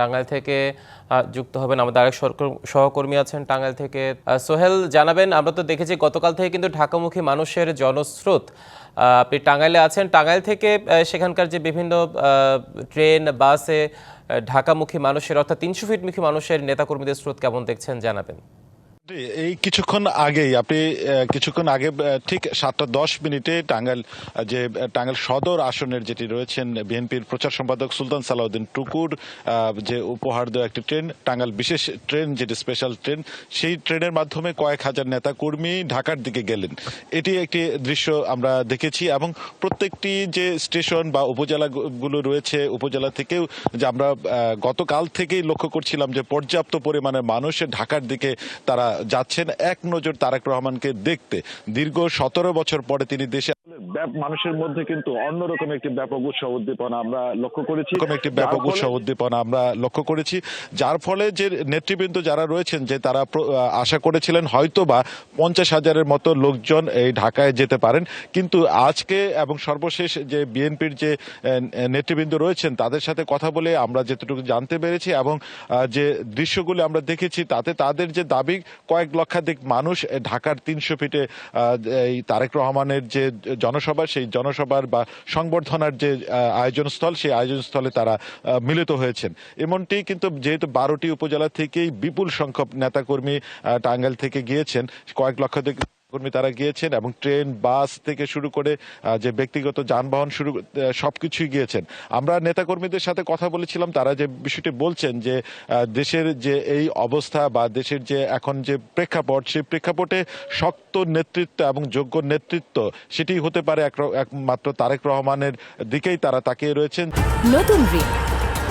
টাঙ্গাইল থেকে যুক্ত হবেন আমাদের আরেক সহকর্মী আছেন টাঙ্গাইল থেকে। সোহেল, জানাবেন, আমরা তো দেখেছি গতকাল থেকে কিন্তু ঢাকামুখী মানুষের জনস্রোত। আপনি টাঙ্গাইলে আছেন, টাঙ্গাইল থেকে সেখানকার যে বিভিন্ন ট্রেন বাসে ঢাকামুখী মানুষের অর্থাৎ 300 ফিটমুখী মানুষের নেতাকর্মীদের স্রোত কেমন দেখছেন জানাবেন। এই কিছুক্ষণ আগে ঠিক 7:10 টাঙ্গাইল সদর আসনের যেটি রয়েছেন বিএনপির প্রচার সম্পাদক সুলতান সালাউদ্দিন টুকুর যে উপহার দেওয়া একটি ট্রেন, টাঙ্গাইল বিশেষ ট্রেন, যেটি স্পেশাল ট্রেন, সেই ট্রেনের মাধ্যমে কয়েক হাজার নেতা কর্মী ঢাকার দিকে গেলেন। এটি একটি দৃশ্য আমরা দেখেছি এবং প্রত্যেকটি যে স্টেশন বা উপজেলাগুলো রয়েছে, উপজেলা থেকেও যে আমরা গতকাল থেকেই লক্ষ্য করছিলাম যে পর্যাপ্ত পরিমাণে মানুষ ঢাকার দিকে তারা যাচ্ছেন এক নজর তারেক রহমানকে দেখতে। দীর্ঘ 17 বছর পরে তিনি দেশে মানুষের মধ্যে কিন্তু অন্যরকম একটি ব্যাপক উৎসাহ উদ্দীপনা আমরা লক্ষ্য করেছি, যার ফলে যে নেতৃবৃন্দ যারা রয়েছেন যে তারা আশা করেছিলেন হয়তোবা 50,000-এর মতো লোকজন এই ঢাকায় যেতে পারেন, কিন্তু আজকে এবং সর্বশেষ যে বিএনপির যে নেতৃবৃন্দ রয়েছেন তাদের সাথে কথা বলে আমরা যেটুকু জানতে পেরেছি এবং যে দৃশ্যগুলো আমরা দেখেছি তাতে তাদের যে দাবি কয়েক লক্ষাধিক মানুষ ঢাকার 300 ফিটে এই তারেক রহমানের যে জনসভা, সেই জনসভার বা সংবর্ধনার যে আয়োজনস্থল, সেই আয়োজনস্থলে তারা মিলিত হয়েছেন। এমনটি কিন্তু যেহেতু 12টি উপজেলা থেকেই বিপুল সংখ্যক নেতাকর্মী টাঙ্গাইল থেকে গিয়েছেন, কয়েক লক্ষ কর্মী তারা গিয়েছেন এবং ট্রেন বাস থেকে শুরু করে যে ব্যক্তিগত যানবাহন সবকিছুই গিয়েছেন। আমরা নেতাকর্মীদের সাথে কথা বলেছিলাম, তারা যে বিষয়টি বলছেন যে দেশের যে এই অবস্থা বা দেশের যে এখন যে প্রেক্ষাপট, সেই প্রেক্ষাপটে শক্ত নেতৃত্ব এবং যোগ্য নেতৃত্ব সেটি হতে পারে একমাত্র তারেক রহমানের দিকেই তারা তাকিয়ে রয়েছেন। নতুন রিন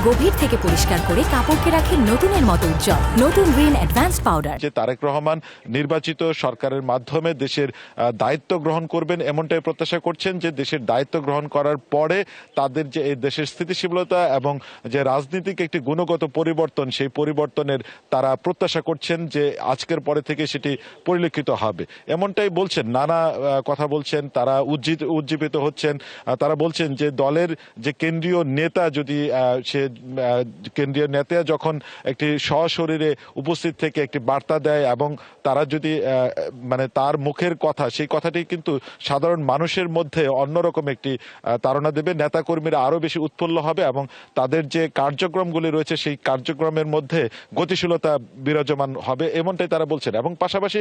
গভীর থেকে পরিষ্কার করে কাপড়কে রাখে নতুনের মতো উজ্জ্বল। নতুন রিন অ্যাডভান্স পাউডার। যে তারেক রহমান নির্বাচিত সরকারের মাধ্যমে দেশের দায়িত্ব গ্রহণ করবেন এমনটাই প্রত্যাশা করছেন, যে দেশের দায়িত্ব গ্রহণ করার পরে তাদের যে এই দেশের স্থিতিশীলতা এবং যে রাজনীতিক একটি গুণগত পরিবর্তন, সেই পরিবর্তনের তারা প্রত্যাশা করছেন যে আজকের পরে থেকে সেটি পরিলক্ষিত হবে। এমনটাই বলছেন, নানা কথা বলছেন, তারা উজ্জীবিত হচ্ছেন। তারা বলছেন যে দলের যে কেন্দ্রীয় নেতা, যদি সে কেন্দ্রীয় নেতা যখন একটি সশরীরে উপস্থিত থেকে একটি বার্তা দেয় এবং তারা যদি মানে তার মুখের কথা, সেই কথাটি কিন্তু সাধারণ মানুষের মধ্যে অন্যরকম একটি তাড়না দেবে। নেতাকর্মীরা আরো বেশি উৎফুল্ল হবে এবং তাদের যে কার্যক্রমগুলি রয়েছে সেই কার্যক্রমের মধ্যে গতিশীলতা বিরাজমান হবে, এমনটাই তারা বলছেন। এবং পাশাপাশি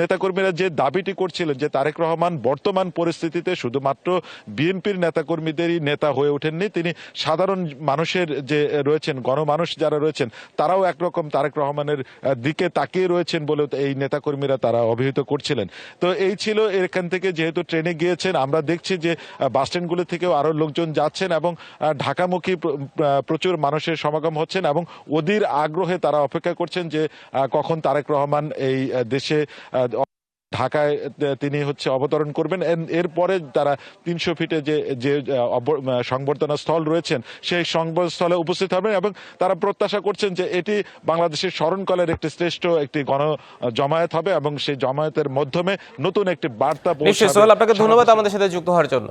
নেতাকর্মীরা যে দাবিটি করছিলেন যে তারেক রহমান বর্তমান পরিস্থিতিতে শুধুমাত্র বিএনপির নেতাকর্মীদেরই নেতা হয়ে ওঠেননি, তিনি সাধারণ মানুষের যে রয়েছেন, গণমানুষ যারা রয়েছেন, তারাও একরকম তারেক রহমানের দিকে তাকিয়ে রয়েছেন বলে এই নেতাকর্মীরা তারা অভিহিত করছিলেন। তো এই ছিল, এখান থেকে যেহেতু ট্রেনে গিয়েছেন, আমরা দেখছি যে বাস স্ট্যান্ডগুলো থেকেও আরো লোকজন যাচ্ছেন এবং ঢাকামুখী প্রচুর মানুষের সমাগম হচ্ছেন এবং অধীর আগ্রহে তারা অপেক্ষা করছেন যে কখন তারেক রহমান এই দেশে ঢাকায় তিনি অবতরণ করবেন। এরপরে তারা 300 ফিটে যে সংবর্ধনা স্থল রয়েছেন সেই সংবর্ধনা স্থলে উপস্থিত হবেন এবং তারা প্রত্যাশা করছেন যে এটি বাংলাদেশের স্মরণকালের একটি শ্রেষ্ঠ একটি গণ জমায়েত হবে এবং সেই জমায়েতের মাধ্যমে নতুন একটি বার্তা পৌঁছাবে। আপনাকে ধন্যবাদ আমাদের সাথে যুক্ত হওয়ার জন্য।